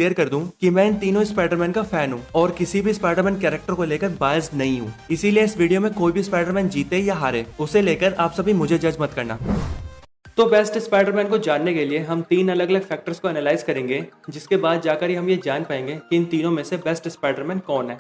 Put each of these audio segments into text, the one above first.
Clear कर दूं कि मैं इन तीनों स्पाइडरमैन का फैन हूं और किसी भी स्पाइडरमैन कैरेक्टर को लेकर बायस्ड नहीं हूं। इसीलिए इस वीडियो में कोई भी स्पाइडरमैन जीते या हारे उसे लेकर आप सभी मुझे जज मत करना। तो बेस्ट स्पाइडरमैन को जानने के लिए हम तीन अलग अलग फैक्टर्स को एनालाइज करेंगे, जिसके बाद जाकर ही हम ये जान पाएंगे कि इन तीनों में से बेस्ट स्पाइडरमैन कौन है।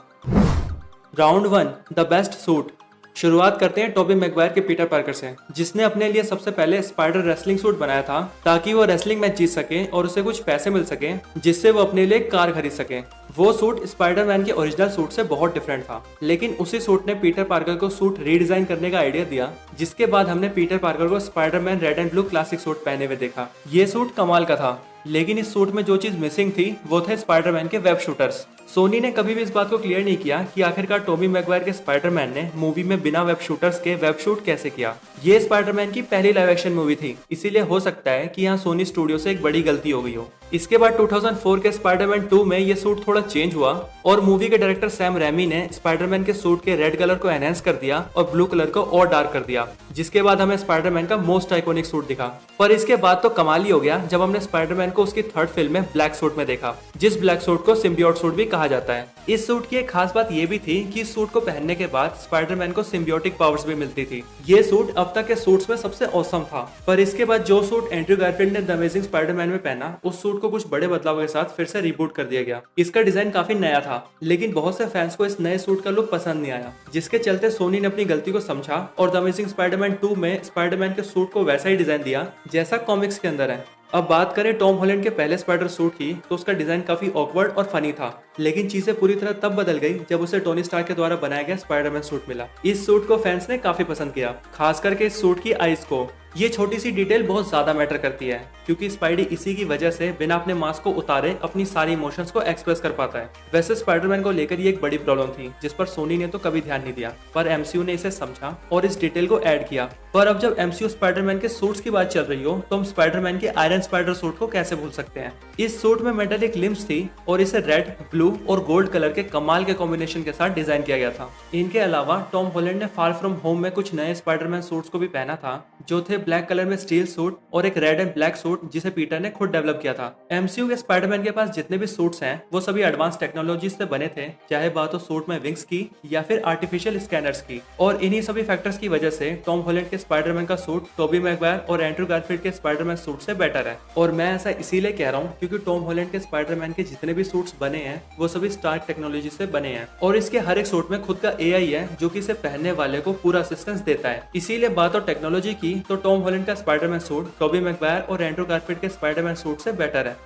Round 1, the best suit. शुरुआत करते हैं टोबी मैगवायर के पीटर पार्कर से, जिसने अपने लिए सबसे पहले स्पाइडर रेसलिंग सूट बनाया था ताकि वो रेसलिंग मैच जीत सके और उसे कुछ पैसे मिल सके जिससे वो अपने लिए कार खरीद सके। वो सूट स्पाइडरमैन के ओरिजिनल सूट से बहुत डिफरेंट था, लेकिन उसी सूट ने पीटर पार्कर को सूट रीडिजाइन करने का आइडिया दिया, जिसके बाद हमने पीटर पार्कर को Spiderman red and blue classic suit पहने हुए देखा। ये सूट कमाल का था, लेकिन इस सूट में जो चीज मिसिंग थी वो थे स्पाइडरमैन के वेब शूटर्स। सोनी ने कभी भी इस बात को क्लियर नहीं किया कि आखिरकार टोबी मैगवायर के स्पाइडरमैन ने मूवी में बिना वेब शूटर्स के वेब शूट कैसे किया। ये स्पाइडरमैन की पहली लाइव एक्शन मूवी थी, इसीलिए हो सकता है कि यहाँ सोनी स्टूडियो से एक बड़ी गलती हो गई हो। इसके बाद 2004 के स्पाइडरमैन 2 में ये सूट थोड़ा चेंज हुआ और मूवी के डायरेक्टर सैम रेमी ने स्पाइडरमैन के सूट के रेड कलर को एनहेंस कर दिया और ब्लू कलर को और डार्क कर दिया, जिसके बाद हमें स्पाइडरमैन का मोस्ट आइकॉनिक सूट दिखा। पर इसके बाद तो कमाल ही हो गया जब हमने स्पाइडरमैन को उसकी थर्ड फिल्म में ब्लैक सूट में देखा, जिस ब्लैक सूट को सिम्बियोट सूट भी कहा जाता है। इस सूट की एक खास बात ये भी थी कि इस सूट को पहनने के बाद स्पाइडरमैन को सिम्बियोटिक पावर्स भी मिलती थी। ये सूट अब तक के सूट्स में सबसे औसम था, पर इसके बाद जो सूट एंड्रयू गारफील्ड ने द अमेजिंग स्पाइडरमैन में पहना, उस सूट को कुछ बड़े बदलाव के साथ फिर से रिबूट कर दिया गया। इसका डिजाइन काफी नया था, लेकिन बहुत से फैंस को इस नए सूट का लुक पसंद नहीं आया, जिसके चलते सोनी ने अपनी गलती को समझा और द अमेजिंग स्पाइडरमैन 2 में स्पाइडरमैन के सूट को वैसा ही डिजाइन दिया जैसा कॉमिक्स के अंदर है। अब बात करें टॉम हॉलैंड के पहले स्पाइडर सूट की, तो उसका डिजाइन काफी ऑकवर्ड और फनी था, लेकिन चीजें पूरी तरह तब बदल गई जब उसे टोनी स्टार्क के द्वारा बनाया गया स्पाइडरमैन सूट मिला। इस सूट को फैंस ने काफी पसंद किया, खास करके इस सूट की आईज को। ये छोटी सी डिटेल बहुत ज्यादा मैटर करती है, क्योंकि स्पाइडी इसी की वजह से बिना अपने मास्क को उतारे अपनी सारी इमोशंस को एक्सप्रेस कर पाता है। वैसे स्पाइडरमैन को लेकर ये एक बड़ी प्रॉब्लम थी, जिस पर सोनी ने तो कभी ध्यान नहीं दिया, पर एमसीयू ने इसे समझा और इस डिटेल को ऐड किया। पर अब जब एमसीयू स्पाइडरमैन के सूट्स की बात चल रही हो, तो हम स्पाइडरमैन के आयरन स्पाइडर सूट को कैसे भूल सकते हैं। इस सूट में मेटालिक लिम्स थी और इसे रेड, ब्लू और गोल्ड कलर के कमाल के कॉम्बिनेशन के साथ डिजाइन किया गया था। इनके अलावा टॉम हॉलैंड ने फार फ्रॉम होम में कुछ नए स्पाइडरमैन सूट्स को भी पहना था, जो थे ब्लैक कलर में स्टील सूट और एक रेड एंड ब्लैक सूट जिसे पीटर ने खुद डेवलप किया था। एमसीयू के स्पाइडरमैन के पास जितने भी सूट्स हैं वो सभी एडवांस टेक्नोलॉजी से बने थे, चाहे बात हो सूट में विंग्स की या फिर आर्टिफिशियल स्कैनर्स की। और इन्हीं सभी फैक्टर्स की वजह से टॉम हॉलैंड के स्पाइडरमैन का सूट टोबी मैगवायर और एंड्रयू गारफील्ड के स्पाइडरमैन सूट से बेटर है। और मैं ऐसा इसीलिए कह रहा हूँ क्योंकि टॉम हॉलैंड के स्पाइडरमैन के जितने भी सूट्स बने हैं वो सभी स्टार्क टेक्नोलॉजी से बने हैं, और इसके हर एक सूट में खुद का एआई है जो कि इसे पहनने वाले को पूरा असिस्टेंस देता है। इसीलिए बात हो टेक्नोलॉजी की, तो टॉम हॉलैंड का स्पाइडरमैन सूट टोबी मैगवायर और एंड्रयू गारफील्ड के स्पाइडरमैन सूट से बेटर है।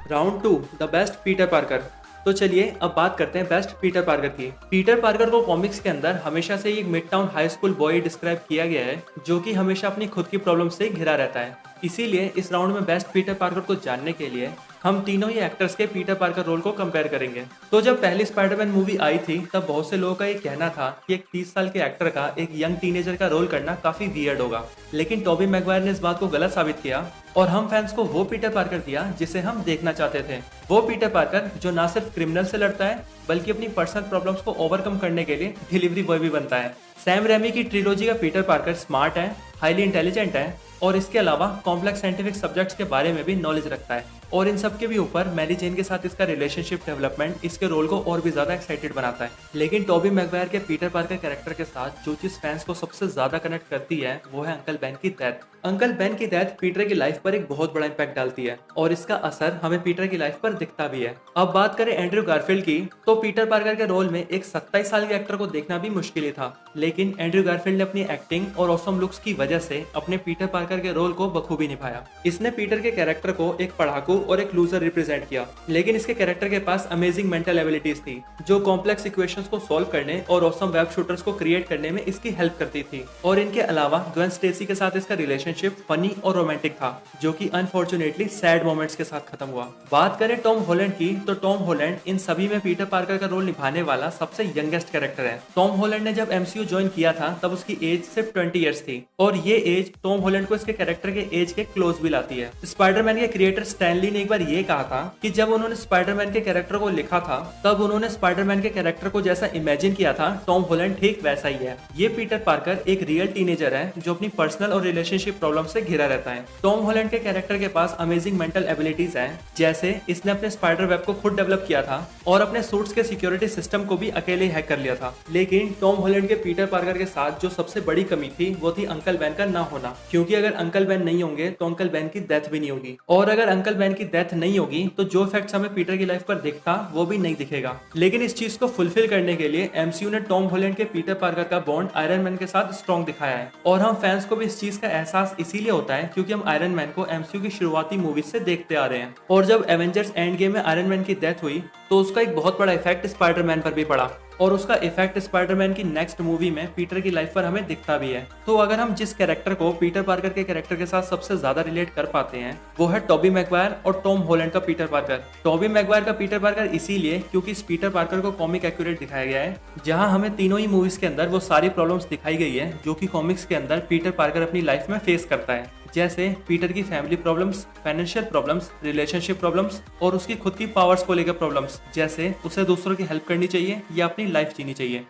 Round 2, the best Peter Parker. तो चलिए अब बात करते हैं बेस्ट पीटर पार्कर की। पीटर पार्कर को कॉमिक्स के अंदर हमेशा से एक mid town high school boy describe किया गया है, जो कि हमेशा अपनी खुद की प्रॉब्लम से घिरा रहता है। इसीलिए इस राउंड में बेस्ट पीटर पार्कर को जानने के लिए हम तीनों ही एक्टर्स के पीटर पार्कर रोल को कंपेयर करेंगे। तो जब पहली स्पाइडरमैन मूवी आई थी, तब बहुत से लोगों का ये कहना था कि एक 30 साल के एक्टर का एक यंग टीनेजर का रोल करना काफी वियर्ड होगा, लेकिन टोबी मैगवायर ने इस बात को गलत साबित किया और हम फैंस को वो पीटर पार्कर दिया जिसे हम देखना चाहते थे। वो पीटर पार्कर जो ना सिर्फ क्रिमिनल से लड़ता है, बल्कि अपनी पर्सनल प्रॉब्लम्स को ओवरकम करने के लिए डिलीवरी बॉय भी बनता है। सैम रेमी की ट्रिलॉजी का पीटर पार्कर स्मार्ट है, हाईली इंटेलिजेंट है और इसके अलावा कॉम्प्लेक्स साइंटिफिक सब्जेक्ट्स के बारे में भी नॉलेज रखता है। और इन सब के भी ऊपर मैरी जेन के साथ इसका रिलेशनशिप डेवलपमेंट इसके रोल को और भी ज्यादा एक्साइटेड बनाता है। लेकिन टोबी मैगवायर के पीटर पार्कर कैरेक्टर के साथ जो चीज फैंस को सबसे ज्यादा कनेक्ट करती है वो है अंकल बेन की डेथ। अंकल बेन की डेथ पीटर की लाइफ पर एक बहुत बड़ा इंपैक्ट डालती है और इसका असर हमें पीटर की लाइफ पर दिखता भी है। अब बात करें एंड्रयू गारफील्ड की, तो पीटर पार्कर के रोल में एक 27 साल के एक्टर को देखना भी मुश्किल ही था, लेकिन एंड्रयू गारफील्ड ने अपनी एक्टिंग और ऑसम लुक्स की वजह से अपने पीटर पार्कर के रोल को बखूबी निभाया। इसने पीटर के कैरेक्टर को एक पढ़ाकू और एक लूजर रिप्रेजेंट किया, लेकिन इसके कैरेक्टर के पास अमेजिंग मेंटल एबिलिटीज थी, जो कॉम्प्लेक्स इक्वेशंस को सॉल्व करने और ऑसम वेब शूटर्स को क्रिएट करने में इसकी हेल्प करती थी। और इनके अलावा ग्वेन स्टेसी के साथ इसका रिलेशनशिप फनी और रोमांटिक था, जो कि अनफॉर्चुनेटली सैड मोमेंट्स के साथ खत्म हुआ। बात करें टॉम हॉलैंड की, तो टॉम हॉलैंड इन सभी में पीटर पार्कर का रोल निभाने वाला सबसे यंगेस्ट कैरेक्टर है। टॉम हॉलैंड ने जब एमसीयू एमसीयू ज्वाइन किया था तब उसकी एज सिर्फ 20 ईयर्स थी और ये एज टॉम हॉलैंड को इसके कैरेक्टर के एज के क्लोज भी लाती है। स्पाइडरमैन के क्रिएटर स्टैन ली ने एक बार ये कहा था कि जब उन्होंने स्पाइडरमैन के कैरेक्टर को लिखा था तब उन्होंने स्पाइडरमैन के कैरेक्टर को जैसा इमेजिन किया था टॉम हॉलैंड ठीक वैसा ही है। ये पीटर पार्कर एक रियल टीनेजर है जो अपनी पर्सनल और रिलेशनशिप प्रॉब्लम से घिरा रहता है। टॉम हॉलैंड के कैरेक्टर के पास अमेजिंग मेंटल एबिलिटीज हैं, जैसे इसने अपने स्पाइडर वेब को खुद डेवलप किया था और अपने सूट्स के सिक्योरिटी सिस्टम को भी अकेले हैक कर लिया था। लेकिन टॉम हॉलैंड के पीटर पार्कर के साथ जो सबसे बड़ी कमी थी वो थी अंकल बेन का ना होना, क्योंकि अगर अंकल बेन नहीं होंगे तो अंकल बेन की डेथ भी नहीं होगी और अगर अंकल बेन की डेथ नहीं होगी तो जो इफेक्ट्स हमें पीटर की लाइफ पर दिखता वो भी नहीं दिखेगा। लेकिन इस चीज को फुलफिल करने के लिए एमसीयू ने टॉम हॉलैंड के पीटर पार्कर का बॉन्ड आयरन मैन के साथ स्ट्रॉन्ग दिखाया है और हम फैंस को भी इस चीज का एहसास इसीलिए होता है क्योंकि हम आयरन मैन को एमसीयू की शुरुआती मूवीज से देखते आ रहे हैं और जब एवेंजर्स एंड गेम में आयरन मैन की डेथ हुई तो उसका एक बहुत बड़ा इफेक्ट स्पाइडरमैन पर भी पड़ा और उसका इफेक्ट स्पाइडरमैन की नेक्स्ट मूवी में पीटर की लाइफ पर हमें दिखता भी है। तो अगर हम जिस कैरेक्टर को पीटर पार्कर के कैरेक्टर के साथ सबसे ज्यादा रिलेट कर पाते हैं वो है टोबी मैगवायर और टॉम हॉलैंड का पीटर पार्कर। टोबी मैगवायर का पीटर पार्कर इसीलिए क्योंकि इस पीटर पार्कर को कॉमिक एक्यूरेट दिखाया गया है, जहां हमें तीनों ही मूवीज के अंदर वो सारी प्रॉब्लम्स दिखाई गई है जो कि कॉमिक्स के अंदर पीटर पार्कर अपनी लाइफ में फेस करता है, जैसे पीटर की family problems, financial problems, relationship problems और उसकी खुद की पावर्स को लेकर प्रॉब्लम्स, जैसे उसे दूसरों की हेल्प करनी चाहिए या अपनी लाइफ जीनी चाहिए।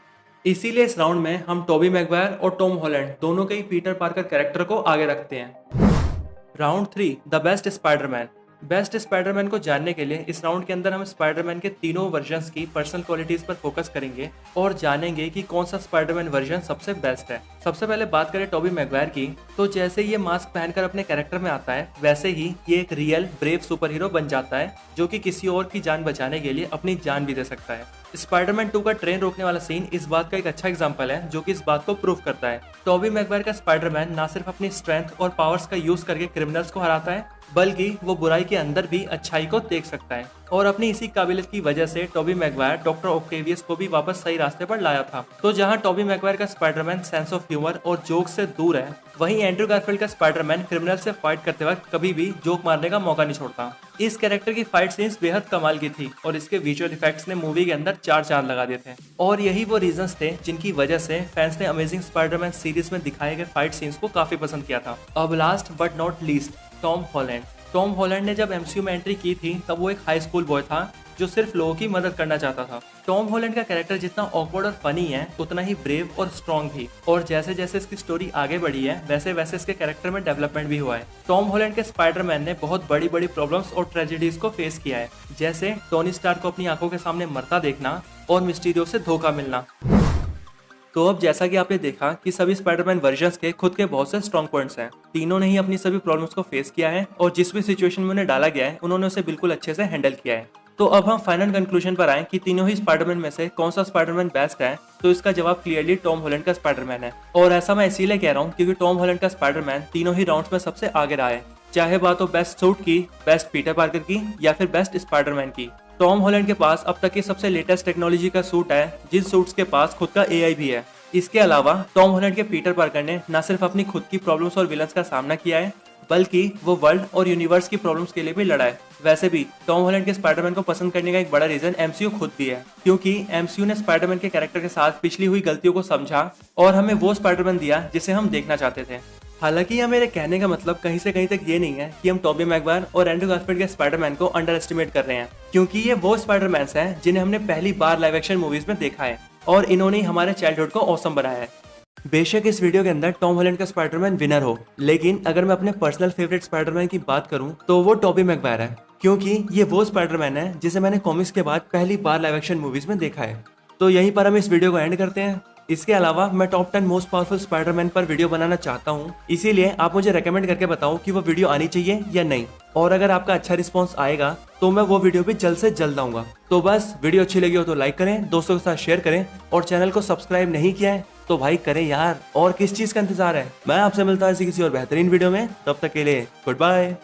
इसीलिए इस राउंड में हम टोबी मैगवायर और टॉम हॉलैंड दोनों के ही पीटर पार्कर कैरेक्टर को आगे रखते हैं। Round 3, the best Spiderman. Best Spiderman को जानने के लिए इस राउंड के अंदर हम स्पाइडरमैन के तीनों वर्जन्स की पर्सनल क्वालिटीज पर फोकस करेंगे और जानेंगे कि कौन सा स्पाइडरमैन वर्जन सबसे बेस्ट है। सबसे पहले बात करें टोबी मैगवायर की, तो जैसे ये मास्क पहनकर अपने कैरेक्टर में आता है वैसे ही ये एक रियल ब्रेव सुपर हीरो बन जाता है जो कि किसी और की जान बचाने के लिए अपनी जान भी दे सकता है। स्पाइडरमैन 2 का ट्रेन रोकने वाला सीन इस बात का एक अच्छा एग्जांपल है जो कि इस बात को प्रूव करता है। टोबी मैगवायर का स्पाइडरमैन ना सिर्फ अपनी स्ट्रेंथ और पावर्स का यूज करके क्रिमिनल्स को हराता है बल्कि वो बुराई के अंदर भी अच्छाई को देख सकता है और अपनी इसी काबिलियत की वजह से टोबी मैगवायर डॉक्टर ऑक्टेवियस को भी वापस सही रास्ते पर लाया था। तो जहां टोबी मैगवायर का स्पाइडरमैन सेंस ऑफ ह्यूमर और जोक से दूर है, वहीं एंड्रू गारफील्ड का स्पाइडरमैन क्रिमिनल से फाइट करते वक्त कभी भी जोक मारने का मौका नहीं छोड़ता। इस कैरेक्टर की फाइट सीन्स बेहद कमाल की थी और इसके विजुअल इफेक्ट्स ने मूवी के अंदर 4 चांद लगा दिए थे और यही वो रीजंस थे जिनकी वजह से फैंस ने अमेजिंग स्पाइडरमैन सीरीज में दिखाए गए फाइट सीन्स को काफी पसंद किया था। अब last but not least, Tom Holland. Tom Holland ने जब एमसीयू में एंट्री की थी तब वो एक हाई स्कूल बॉय था जो सिर्फ लोगों की मदद करना चाहता था। टॉम हॉलैंड का कैरेक्टर जितना ऑकवर्ड और फनी है उतना ही ब्रेव और स्ट्रॉन्ग भी, और जैसे जैसे इसकी स्टोरी आगे बढ़ी है वैसे वैसे इसके कैरेक्टर में डेवलपमेंट भी हुआ है। टॉम हॉलैंड के स्पाइडरमैन ने बहुत बड़ी बड़ी प्रॉब्लम्स और ट्रेजेडीज को फेस किया है, जैसे टोनी स्टार्क को अपनी आंखों के सामने मरता देखना और मिस्टीरियो से धोखा मिलना। तो अब जैसा कि आपने देखा कि सभी स्पाइडरमैन वर्जन्स के खुद के बहुत से स्ट्रॉन्ग पॉइंट्स हैं। तीनों ने ही अपनी सभी प्रॉब्लम्स को फेस किया है और जिस भी सिचुएशन में उन्हें डाला गया है उन्होंने उसे बिल्कुल अच्छे से हैंडल किया है। तो अब हम फाइनल कंक्लूजन पर आए कि तीनों ही स्पाइडरमैन में से कौन सा स्पाइडरमैन बेस्ट है, तो इसका जवाब क्लियरली टॉम हॉलैंड का स्पाइडरमैन है। और ऐसा मैं इसीलिए कह रहा हूँ क्योंकि टॉम हॉलैंड का स्पाइडरमैन तीनों ही राउंड्स में सबसे आगे रहा है, चाहे बात हो बेस्ट सूट की, बेस्ट पीटर पार्कर की या फिर बेस्ट स्पाइडरमैन की। टॉम हॉलैंड के पास अब तक की सबसे लेटेस्ट टेक्नोलॉजी का सूट है, जिन सूट्स के पास खुद का एआई भी है। इसके अलावा टॉम हॉलैंड के पीटर पार्कर ने न सिर्फ अपनी खुद की प्रॉब्लम्स और विलन्स का सामना किया है बल्कि वो वर्ल्ड और यूनिवर्स की प्रॉब्लम्स के लिए भी लड़ा है। वैसे भी टॉम हॉलैंड के स्पाइडरमैन को पसंद करने का एक बड़ा रीजन एमसीयू खुद भी है, क्योंकि एमसीयू ने स्पाइडरमैन के कैरेक्टर के साथ पिछली हुई गलतियों को समझा और हमें वो स्पाइडरमैन दिया जिसे हम देखना चाहते थे। हालांकि यह मेरे कहने का मतलब कहीं से कहीं तक ये नहीं है कि हम टोबी मैगवायर और एंड्रू गारफील्ड के स्पाइडरमैन को अंडर एस्टिमेट कर रहे हैं, क्योंकि ये वो स्पाइडरमैन्स हैं जिन्हें हमने पहली बार लाइव एक्शन मूवीज में देखा है और इन्होंने हमारे चाइल्डहुड को ऑसम बनाया है। बेशक इस वीडियो के अंदर टॉम हॉलैंड का स्पाइडरमैन विनर हो, लेकिन अगर मैं अपने पर्सनल फेवरेट स्पाइडरमैन की बात करूं तो वो टोबी मैगवायर है, क्योंकि ये वो स्पाइडरमैन है जिसे मैंने कॉमिक्स के बाद पहली बार लाइव एक्शन मूवीज में देखा है। तो यहीं पर हम इस वीडियो को एंड करते हैं। इसके अलावा मैं टॉप 10 मोस्ट पावरफुल स्पाइडरमैन पर वीडियो बनाना चाहता हूँ, इसीलिए आप मुझे रेकमेंड करके बताओ कि वो वीडियो आनी चाहिए या नहीं, और अगर आपका अच्छा रिस्पॉन्स आएगा तो मैं वो वीडियो भी जल्द से जल्द आऊंगा। तो बस वीडियो अच्छी लगी हो तो लाइक करें, दोस्तों के साथ शेयर करें और चैनल को सब्सक्राइब नहीं किया है तो भाई करें यार, और किस चीज का इंतजार है। मैं आपसे मिलता हूँ किसी और बेहतरीन वीडियो में, तब तक के लिए गुड बाय।